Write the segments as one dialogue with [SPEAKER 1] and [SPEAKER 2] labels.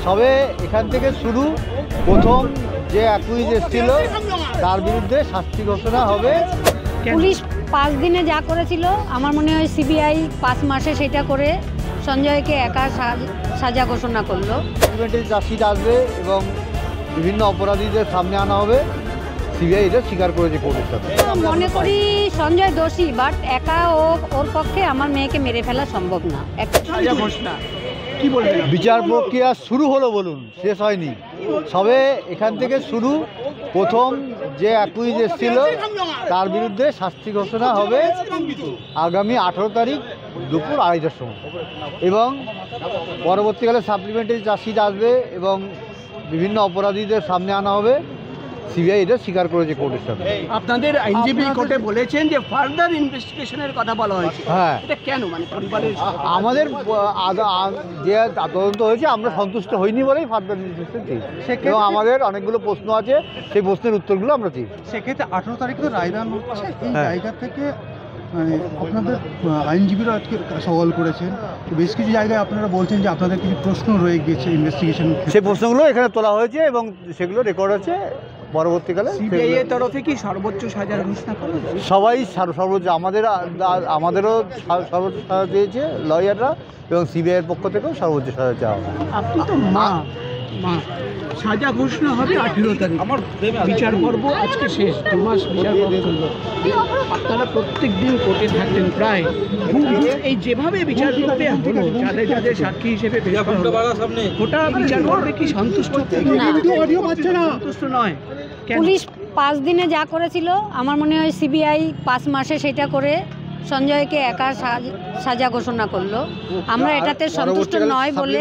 [SPEAKER 1] সবে এখান থেকে শুরু। প্রথম যে অ্যাকুইজ এসেছিল তার বিরুদ্ধে শাস্তি ঘোষণা হবে।
[SPEAKER 2] পুলিশ 5 দিনে যা করেছিল আমার মনে হয় সিবিআই 5 মাসে সেটা করে সঞ্জয়কে একা সাজা ঘোষণা করলো।
[SPEAKER 1] চার্জশিট আসবে এবং বিভিন্ন অপরাধীদের সামনে আনা হবে। সিবিআই এটা স্বীকার করেছে কোর্টের সাথে।
[SPEAKER 2] মনে করি সঞ্জয় দোষী, বাট একা ওর পক্ষে আমার মেয়েকে মেরে ফেলা সম্ভব না।
[SPEAKER 1] বিচার প্রক্রিয়া শুরু হলো বলুন, শেষ হয়নি। সবে এখান থেকে শুরু। প্রথম যে অ্যাকুইজ এসেছিল তার বিরুদ্ধে শাস্তি ঘোষণা হবে আগামী 18 তারিখ দুপুর 2:30টার সময়, এবং পরবর্তীকালে সাপ্লিমেন্টারি চার্জশিট আসবে এবং বিভিন্ন অপরাধীদের সামনে আনা হবে। সিবিআই এটা স্বীকার করেছে কোর্টের সাথে।
[SPEAKER 3] আপনাদের আইনজীবী কোর্টে বলেছেন যে ফার্দার ইনভেস্টিগেশনের কথা বলা হয়েছে।
[SPEAKER 1] হ্যাঁ,
[SPEAKER 3] এটা কেন? মানে পরিবারের
[SPEAKER 1] আমাদের যে তদন্ত হয়েছে আমরা সন্তুষ্ট হইনি বলেই ফার্দার ইনভেস্টিগেশন চেয়েছি, এবং আমাদের অনেকগুলো প্রশ্ন আছে, সেই প্রশ্নের উত্তরগুলো আমরা চেয়েছি।
[SPEAKER 4] সেক্ষেত্রে 18 তারিখ তো রায়দান হচ্ছে, এই জায়গা থেকে মানে আপনাদের আইনজীবীরা আজকে সওয়াল করেছেন, বেশ কিছু জায়গায় আপনারা বলছেন যে আপনাদের কিছু প্রশ্ন রয়ে গেছে ইনভেস্টিগেশন।
[SPEAKER 1] সেই প্রশ্নগুলো এখানে তোলা হয়েছে এবং সেগুলো রেকর্ড আছে। পরবর্তীকালে
[SPEAKER 3] সিবিআই এর তরফে কি সর্বোচ্চ সাজার ঘোষণা করবে?
[SPEAKER 1] সবাই সর্বোচ্চ, আমাদেরও সর্বোচ্চ সাজা চেয়েছে লয়াররা, এবং সিবিআই এর পক্ষ থেকেও সর্বোচ্চ সাজা চাওয়া হবে।
[SPEAKER 3] আপনি তো মা সাজা ঘোষণা হবে 18 তারিখ। আমার বিচার পর্ব আজকে শেষ, 2 মাস বিচার পর্ব চলবে। আপনারা প্রত্যেক দিন কোর্টে থাকতেন প্রায়, এই যেভাবে বিচার প্রক্রিয়া হলো, যাদের সাক্ষী হিসেবে গোটা বিচার পর্বে কি সন্তুষ্ট? সন্তুষ্ট নয়।
[SPEAKER 2] পুলিশ 5 দিনে যা করেছিল আমার মনে হয় সিবিআই 5 মাসে সেটা করে সঞ্জয়কে একা সাজা ঘোষণা করলো। আমরা এটাতে সন্তুষ্ট নয় বলে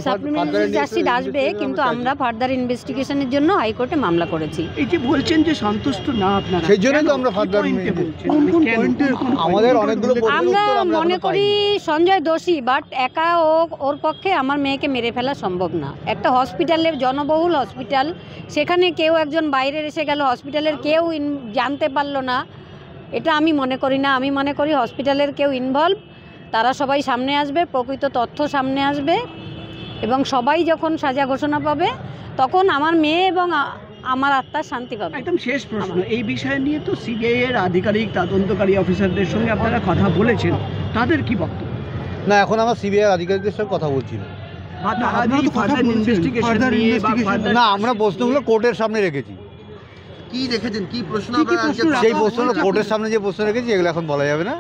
[SPEAKER 2] সাপ্লিমেন্টারি চার্জশিট আসবে, কিন্তু আমরা ফার্দার ইনভেস্টিগেশনের জন্য হাইকোর্টে মামলা করেছি।
[SPEAKER 3] এই যে বলছেন যে সন্তুষ্ট না আপনারা,
[SPEAKER 1] সেই জন্যই তো আমরা ফার্দার আমাদের অনেকগুলো
[SPEAKER 2] আমরা মনে করি সঞ্জয় দোষী, বাট একা ওর পক্ষে আমার মেয়েকে মেরে ফেলা সম্ভব না। একটা হসপিটালে, জনবহুল হসপিটাল, সেখানে কেউ একজন বাইরের এসে গেল, হসপিটালের কেউ জানতে পারলো না, এটা আমি মনে করি না। আমি মনে করি হসপিটালের কেউ ইনভলভ, তারা সবাই সামনে আসবে, প্রকৃত তথ্য সামনে আসবে, এবং সবাই যখন সাজা ঘোষণা পাবে তখন আমার মেয়ে এবং আমার আত্মার শান্তি পাবে।
[SPEAKER 3] একদম শেষ প্রশ্ন, এই বিষয় নিয়ে তো সিবিআই এর আধিকারিক, তদন্তকারী অফিসারদের সঙ্গে আপনারা কথা বলেছেন, তাদের কি বক্তব্য?
[SPEAKER 1] না, এখন আমরা সিবিআই আধিকারিকদের সঙ্গে কথা বলছি না। না, আমরা প্রশ্নগুলো কোর্টের সামনে রেখেছি।
[SPEAKER 5] কি রেখেছেন, কি প্রশ্ন?
[SPEAKER 1] সেই প্রশ্ন কোর্টের সামনে যে প্রশ্ন রেখেছি এগুলো এখন বলা যাবে না,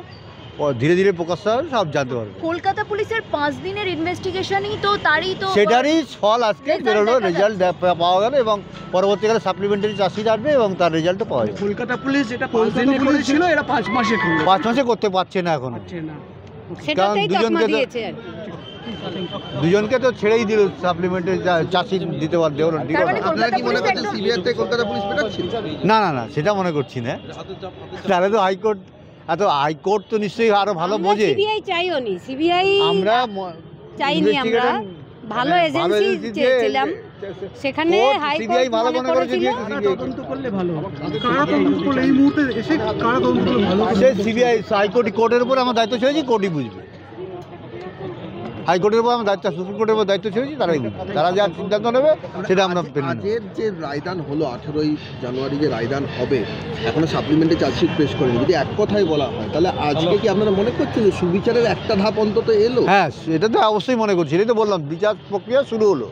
[SPEAKER 1] ধীরে ধীরে প্রকাশ হবে, সব জানতে পারবে।
[SPEAKER 6] কলকাতা পুলিশের 5 দিনের ইনভেস্টিগেশনই তো
[SPEAKER 1] সেটারই ফল আজকে বেরোলো, রেজাল্ট পাওয়া গেল, এবং পরবর্তীকালে সাপ্লিমেন্টারি চার্জশিট আসবে এবং তার রেজাল্টও পাওয়া যাবে।
[SPEAKER 3] কলকাতা পুলিশ যেটা 5 দিনে করেছিল, এরা 5 মাসে করলো।
[SPEAKER 1] 5 মাসে করতে পারছে না এখন, কারণ দুজনকে তো ছেড়েই দিল, সাপ্লিমেন্টারি চার্জশিট দিতে পারবে।
[SPEAKER 5] আপনারা কি মনে করছেন সিবিআই থেকে কলকাতা পুলিশ পেটাচ্ছে?
[SPEAKER 1] না না না, সেটা মনে করছি না। তাহলে তো হাইকোর্ট তো নিশ্চয়ই আরো ভালো বোঝে।
[SPEAKER 2] সিবিআই চাইও নি, সিবিআই
[SPEAKER 1] আমরা
[SPEAKER 2] চাইনি, আমরা ভালো এজেন্সি চেয়েছিলাম, সেখানে হাইকোর্ট মনে করেছিল
[SPEAKER 3] তদন্ত করলে ভালো।
[SPEAKER 4] কারা তদন্ত করলে এই মুহূর্তে এসে কারা তদন্ত করলে ভালো?
[SPEAKER 1] সেই সিবিআই হাইকোর্ট, কোর্টের উপর আমার দায়িত্ব ছেড়েছি, কোর্টই বুঝবে। হাইকোর্টের উপর আমার দায়িত্ব, সুপ্রিম কোর্টের উপর দায়িত্ব ছেড়েছি, তারা যা সিদ্ধান্ত নেবে সেটা আমরা পেনে নেব।
[SPEAKER 5] আজকের যে রায়দান হলো, 18ই জানুয়ারি যে রায়দান হবে, এখনো সাপ্লিমেন্টারি চার্জশিট পেশ করেনি, যদি এক কথাই বলা হয় তাহলে আজকে কি আপনারা মনে করছেন যে সুবিচারের একটা ধাপ অন্তত এলো?
[SPEAKER 1] হ্যাঁ, এটা তো অবশ্যই মনে করছি, এটাই তো বললাম, বিচার প্রক্রিয়া শুরু হলো,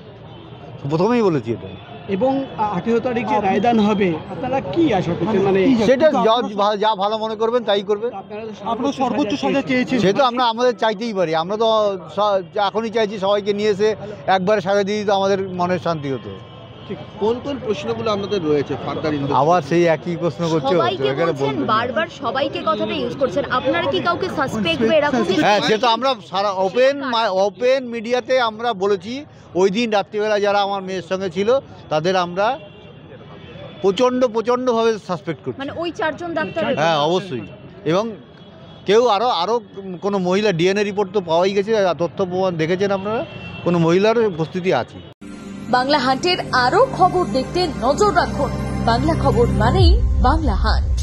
[SPEAKER 1] প্রথমেই বলেছি এটা।
[SPEAKER 3] এবং 18 তারিখ যে রায়দান হবে, আপনারা কি আশা করছেন? মানে
[SPEAKER 1] সেটা যা ভালো মনে করবেন তাই করবে।
[SPEAKER 3] আপনারা সর্বোচ্চ সাজা চেয়েছেন,
[SPEAKER 1] সেটা আমরা আমাদের চাইতেই পারি। আমরা তো এখনই চাইছি সবাইকে নিয়ে এসে একবারে সাজা দিয়ে দিতে আমাদের মনের শান্তি হতো।
[SPEAKER 5] কোন কোন প্রশ্নগুলো আপনাদের রয়েছে ফার্দার?
[SPEAKER 1] আবার সেই একই প্রশ্ন করছো,
[SPEAKER 6] বারবার সবাইকে কথাটা ইউজ করছেন, আপনারা কি কাউকে সাসপেক্ট বা এরকম?
[SPEAKER 1] হ্যাঁ, সেটা আমরা সারা ওপেন মিডিয়াতে আমরা বলেছি। ওই দিন রাত্রিবেলা যারা আমার মেয়ের সঙ্গে ছিল তাদের আমরা প্রচণ্ডভাবে সাসপেক্ট করছি,
[SPEAKER 6] মানে ওই 4 জন ডাক্তার।
[SPEAKER 1] হ্যাঁ, অবশ্যই। এবং কেউ আরও কোনো মহিলা ডিএনএ রিপোর্ট তো পাওয়াই গেছে, তথ্য প্রমাণ দেখেছেন আপনারা, কোনো মহিলার উপস্থিতি আছে।
[SPEAKER 6] বাংলা হান্টের আরো খবর দেখতে নজর রাখুন। বাংলা খবর মানেই বাংলা হান্ট।